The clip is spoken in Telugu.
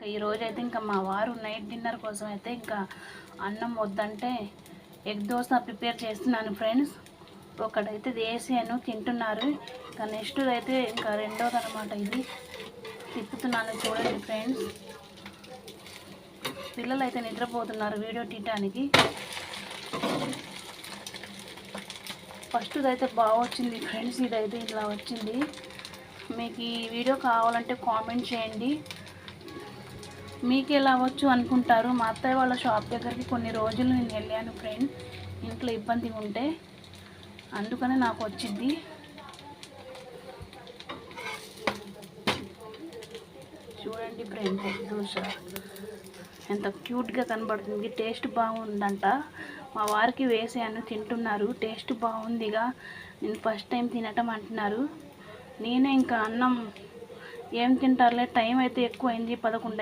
ఈరోజు అయితే ఇంకా మా వారు నైట్ డిన్నర్ కోసం అయితే ఇంకా అన్నం వద్దంటే ఎగ్ దోశ ప్రిపేర్ చేస్తున్నాను ఫ్రెండ్స్. ఒకడైతే వేసాను తింటున్నారు. ఇంకా నెక్స్ట్ అయితే ఇంకా రెండోది అనమాట. ఇది తిప్పుతున్నాను చూడండి ఫ్రెండ్స్. పిల్లలు అయితే నిద్రపోతున్నారు వీడియో తీయటానికి. ఫస్ట్ అయితే బాగా వచ్చింది ఫ్రెండ్స్. ఇదైతే ఇలా వచ్చింది. మీకు ఈ వీడియో కావాలంటే కామెంట్ చేయండి. మీకు ఎలా అవ్వచ్చు అనుకుంటారు. మా అత్తయ్య వాళ్ళ షాప్ దగ్గరికి కొన్ని రోజులు నేను వెళ్ళాను ఫ్రెండ్, ఇంట్లో ఇబ్బంది ఉంటే, అందుకని నాకు వచ్చింది. చూడండి ఫ్రెండ్, దోశ ఎంత క్యూట్గా కనబడుతుంది. టేస్ట్ బాగుందంట. మా వారికి వేసాను తింటున్నారు. టేస్ట్ బాగుందిగా, నేను ఫస్ట్ టైం తినటం అంటున్నారు. నేనే ఇంకా అన్నం ఏం తింటారులే, టైం అయితే ఎక్కువ అయింది, 11